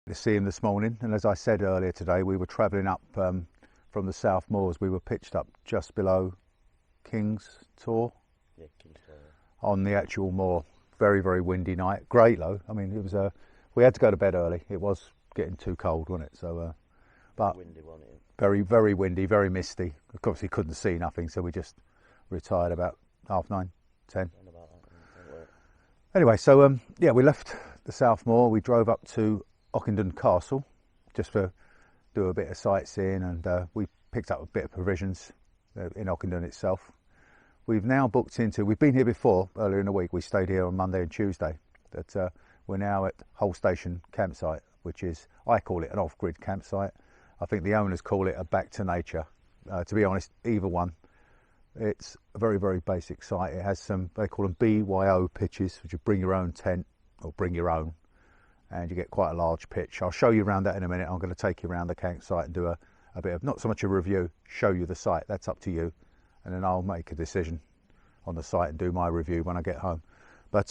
To see him this morning, and as I said earlier today, we were travelling up from the South Moors. We were pitched up just below King's Tor. Yeah, King's Tor. On the actual moor. Very, very windy night. Great though. I mean, it was we had to go to bed early. It was getting too cold, wasn't it? So, but Windy, wasn't it? very, very windy, very misty. Of course, we couldn't see nothing, so we just retired about 9:30, 10. Anyway, so yeah, we left the South Moor. We drove up to Ockenden Castle just to do a bit of sightseeing, and we picked up a bit of provisions in Ockenden itself. We've now booked into, we've been here before earlier in the week. We stayed here on Monday and Tuesday, but we're now at Hull Station campsite, which is, I call it an off-grid campsite. I think the owners call it a back to nature. To be honest, either one. It's a very, very basic site. It has some, they call them BYO pitches, which you bring your own tent or bring your own, and you get quite a large pitch. I'll show you around that in a minute. I'm going to take you around the campsite and do a bit of, not so much a review, show you the site. That's up to you. And then I'll make a decision on the site and do my review when I get home. But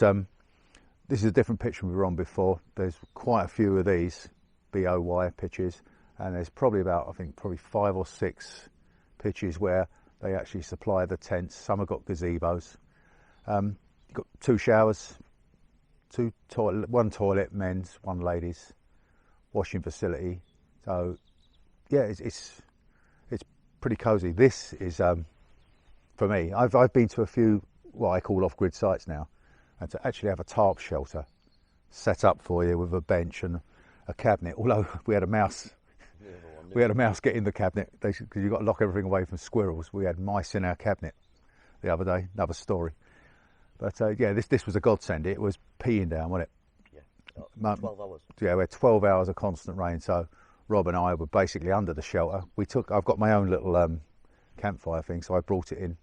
this is a different pitch than we were on before. There's quite a few of these BOY pitches, and there's probably about, I think, probably 5 or 6 pitches where they actually supply the tents. Some have got gazebos. You've got 2 showers, 1 toilet, men's, 1 ladies, washing facility. So yeah, it's pretty cosy. This is for me. I've been to a few what I call off-grid sites now, and to actually have a tarp shelter set up for you with a bench and a cabinet. Although we had a mouse. We had a mouse get in the cabinet because you've got to lock everything away from squirrels. We had mice in our cabinet the other day, another story. But yeah, this was a godsend. It was peeing down, wasn't it? Yeah, 12 hours. Yeah, we had 12 hours of constant rain. So Rob and I were basically under the shelter. I've got my own little campfire thing, so I brought it in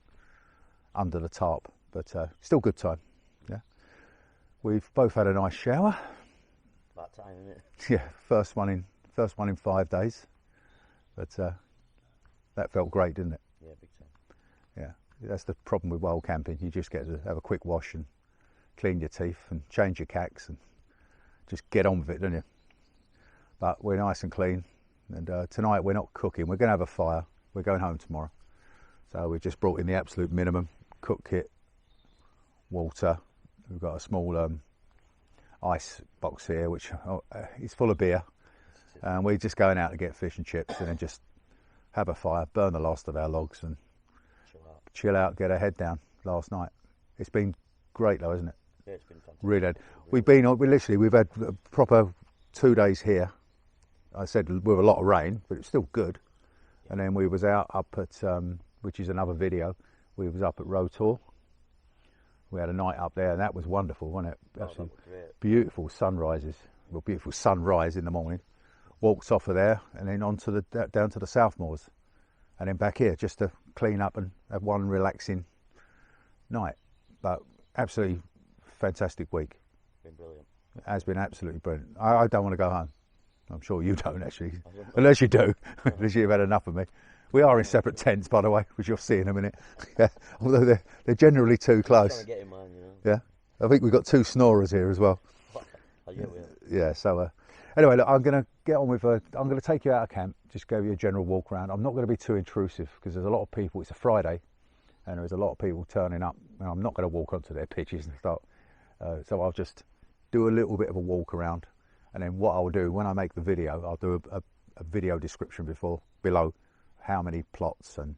under the tarp. But still good time. Yeah, we've both had a nice shower. About time, isn't it? Yeah, first one in 5 days. But that felt great, didn't it? Yeah, big time. Yeah, that's the problem with wild camping. You just get to have a quick wash and clean your teeth and change your cacks and just get on with it, don't you? But we're nice and clean. And tonight we're not cooking. We're going to have a fire. We're going home tomorrow. So we've just brought in the absolute minimum. Cook kit, water. We've got a small ice box here, which is full of beer. And we're just going out to get fish and chips and then just have a fire, burn the last of our logs and chill out, get our head down last night. It's been great though, isn't it? Yeah, it's been fantastic. Really. We've had a proper 2 days here. I said with a lot of rain, but it's still good. Yeah. And then we was out up at, which is another video, we was up at Rotor. We had a night up there and that was wonderful, wasn't it? Absolutely beautiful sunrises. Well, beautiful sunrise in the morning. Walked off of there and then on to down to the South Moors and then back here just to clean up and have one relaxing night. But absolutely fantastic week. Been brilliant. It has been absolutely brilliant. I don't want to go home. I'm sure you don't actually, unless you do, unless you've had enough of me. We are in separate tents, by the way, which you'll see in a minute. Yeah. Although they're generally too close. Trying to get in mine, you know. Yeah, I think we've got 2 snorers here as well. Yeah, so anyway, look, I'm going to get on with I'm going to take you out of camp, just give you a general walk around. I'm not going to be too intrusive because there's a lot of people. It's a Friday and there's a lot of people turning up and I'm not going to walk onto their pitches and start. So I'll just do a little bit of a walk around, and then what I'll do when I make the video, I'll do a video description below how many plots and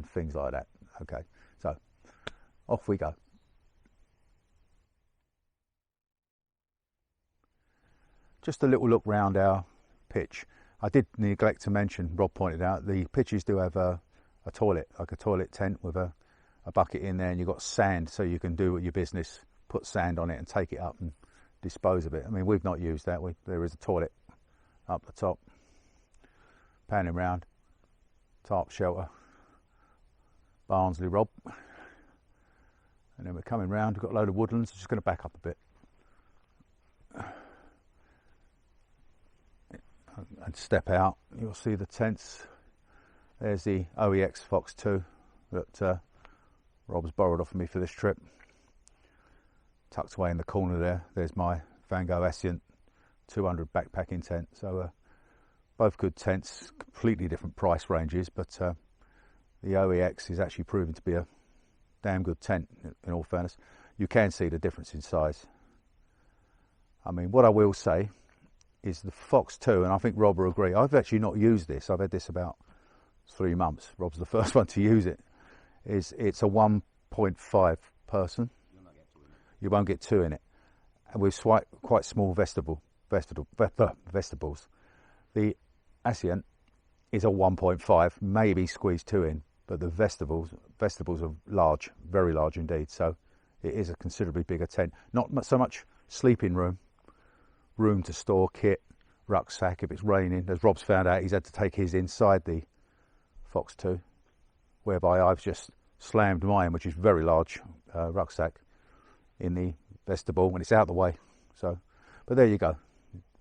things like that. Okay, so off we go. Just a little look round our pitch. I did neglect to mention, Rob pointed out, the pitches do have a toilet, like a toilet tent with a bucket in there, and you've got sand so you can do your business, put sand on it and take it up and dispose of it. I mean, we've not used that. There is a toilet up the top. Panning round, tarp shelter, Barnsley Rob. And then we're coming round, we've got a load of woodlands. Just going to back up a bit. And step out, you'll see the tents. There's the OEX Fox 2 that Rob's borrowed off of me for this trip. Tucked away in the corner there, there's my Van Gogh Essient 200 backpacking tent. So both good tents, completely different price ranges, but the OEX is actually proving to be a damn good tent in all fairness. You can see the difference in size. I mean, what I will say is the Fox 2, and I think Rob will agree, I've actually not used this. I've had this about 3 months. Rob's the first one to use it. It's a 1.5 person. You won't get 2 in it. And with quite small vestibules. The Ascent is a 1.5, maybe squeeze 2 in, but the vestibules are large, very large indeed. So it is a considerably bigger tent. Not so much sleeping room to store kit, rucksack if it's raining. As Rob's found out, he's had to take his inside the Fox 2, whereby I've just slammed mine, which is very large rucksack, in the vestibule when it's out of the way. So, but there you go.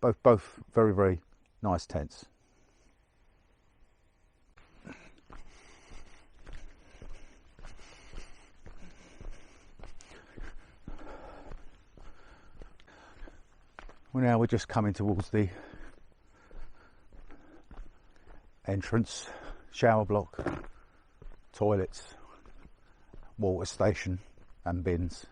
Both very, very nice tents. Well, now we're just coming towards the entrance, shower block, toilets, water station and bins.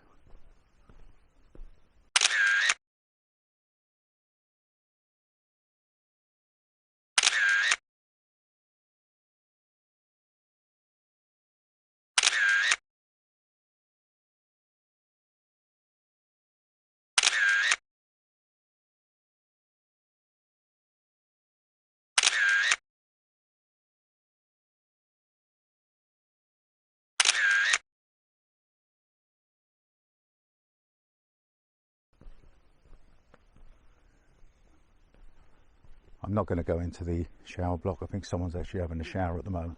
I'm not going to go into the shower block. I think someone's actually having a shower at the moment.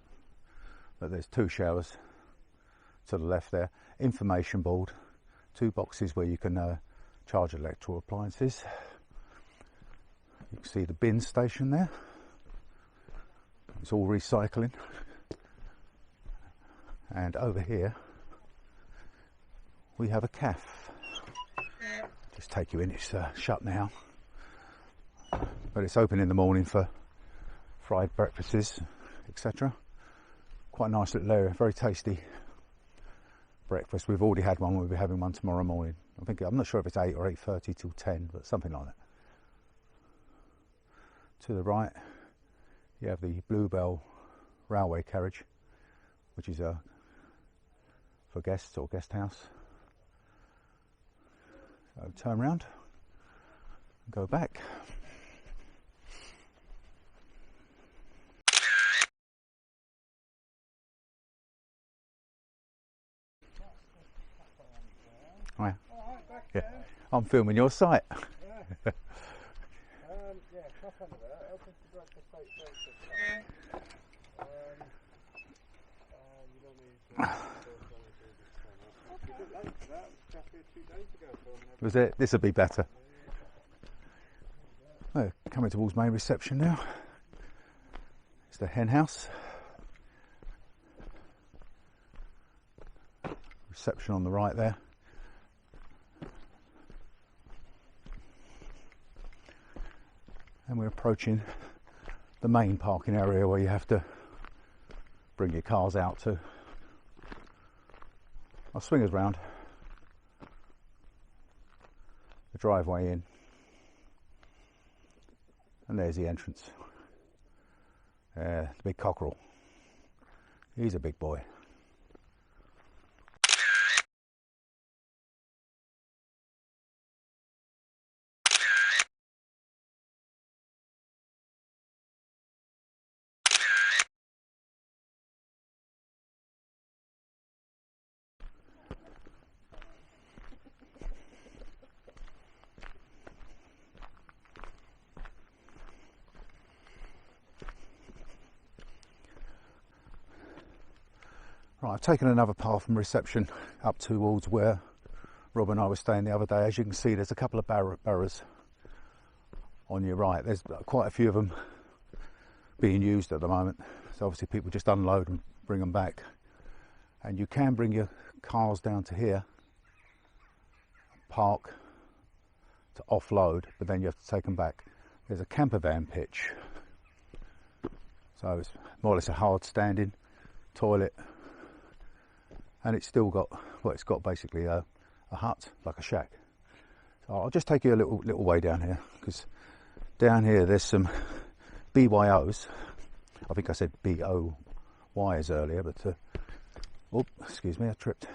But there's 2 showers to the left there. Information board, 2 boxes where you can charge electrical appliances. You can see the bin station there. It's all recycling. And over here we have a cafe. Just take you in, it's shut now. But it's open in the morning for fried breakfasts, etc. Quite a nice little area, very tasty breakfast. We've already had one, we'll be having one tomorrow morning. I'm not sure if it's 8 or 8:30 till 10, but something like that. To the right, you have the Bluebell railway carriage, which is for guests or guest house. So turn round, go back. Oh, yeah. I'm filming your site. Yeah, crack under there. Open to breakfast 8:30. You don't need to. You did late for that. It was cafe 2 days ago. Was it? This would be better. Oh, coming towards main reception now. It's the hen house. Reception on the right there. And we're approaching the main parking area where you have to bring your cars out to. I'll swing us round. The driveway in. And there's the entrance. The big cockerel. He's a big boy. Right, I've taken another path from reception up towards where Rob and I were staying the other day. As you can see, there's a couple of barrows on your right. There's quite a few of them being used at the moment. So obviously people just unload and bring them back. And you can bring your cars down to here, park, to offload, but then you have to take them back. There's a camper van pitch, so it's more or less a hard standing toilet, and it's still got, well, it's got basically a hut, like a shack. So I'll just take you a little way down here, because down here there's some BYOs. I think I said BOYs earlier, but oh, excuse me, I tripped.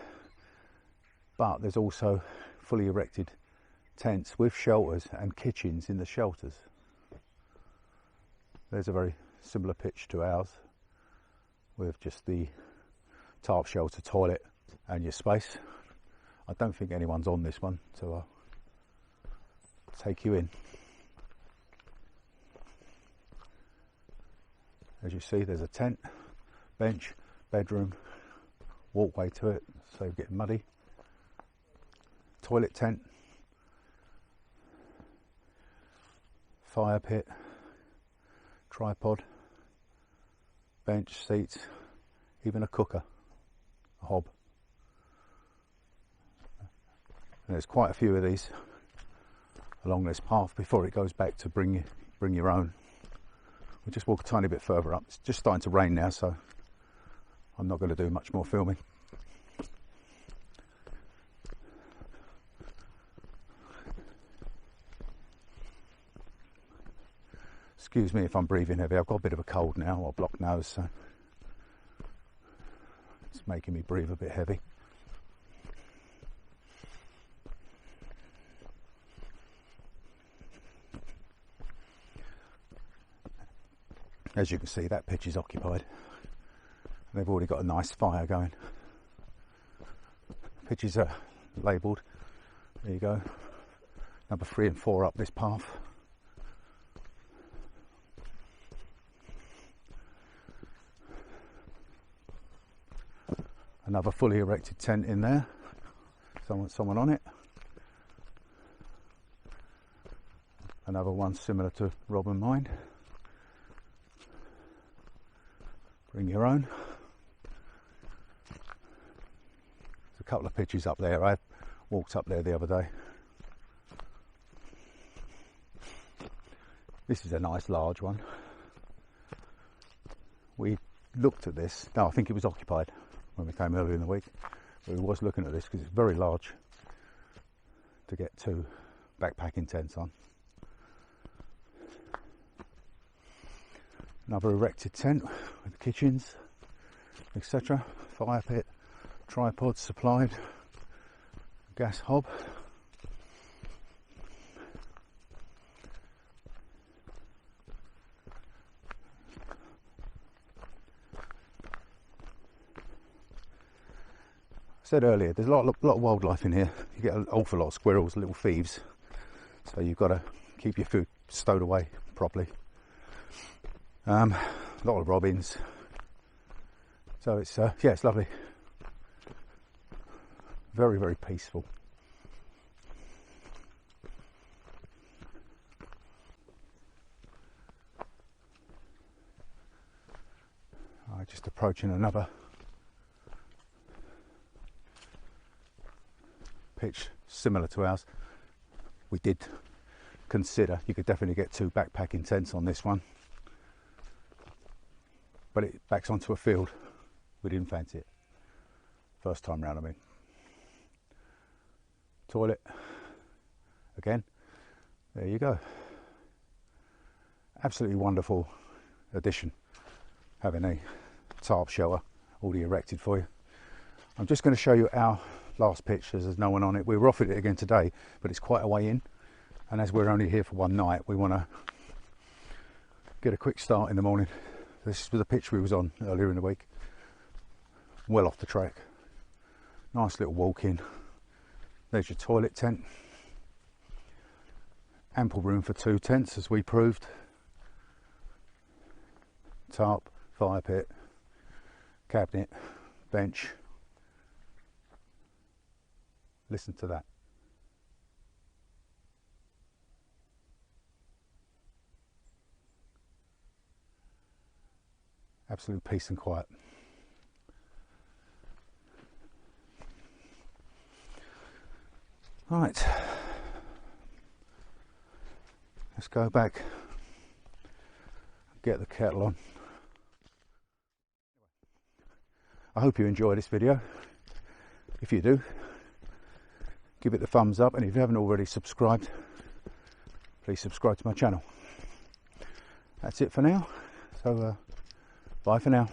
But there's also fully erected tents with shelters and kitchens in the shelters. There's a very similar pitch to ours, with just the tarp shelter, toilet and your space. I don't think anyone's on this one, so I'll take you in. As you see, there's a tent, bench, bedroom, walkway to it, so you get muddy. Toilet tent, fire pit, tripod, bench, seats, even a cooker, a hob. And there's quite a few of these along this path before it goes back to bring your own. We'll just walk a tiny bit further up. It's just starting to rain now, so I'm not going to do much more filming. Excuse me if I'm breathing heavy. I've got a bit of a cold now, or a blocked nose, so it's making me breathe a bit heavy. As you can see, that pitch is occupied. They've already got a nice fire going. Pitches are labelled. There you go. Number 3 and 4 up this path. Another fully erected tent in there. Someone on it. Another one similar to Rob and mine. Bring your own. There's a couple of pitches up there. I walked up there the other day. This is a nice large one. We looked at this. No, I think it was occupied when we came earlier in the week. But we was looking at this because it's very large to get 2 backpacking tents on. Another erected tent with kitchens, etc. Fire pit, tripod supplied, gas hob. I said earlier, there's a lot of wildlife in here. You get an awful lot of squirrels, little thieves, so you've got to keep your food stowed away properly. A lot of robins, so it's yeah, it's lovely, very, very peaceful. Just approaching another pitch similar to ours. We did consider you could definitely get 2 backpacking tents on this one, but it backs onto a field. We didn't fancy it. First time round, I mean. Toilet. Again, there you go. Absolutely wonderful addition, having a tarp shelter already erected for you. I'm just going to show you our last pitch, as there's no one on it. We were offered it again today, but it's quite a way in, and as we're only here for one night, we want to get a quick start in the morning. This was the pitch we was on earlier in the week. Well off the track. Nice little walk in. There's your toilet tent. Ample room for 2 tents, as we proved. Tarp, fire pit, cabinet, bench. Listen to that. Absolute peace and quiet. Right, let's go back, get the kettle on. I hope you enjoy this video. If you do, give it the thumbs up, and if you haven't already subscribed, please subscribe to my channel. That's it for now, so bye for now.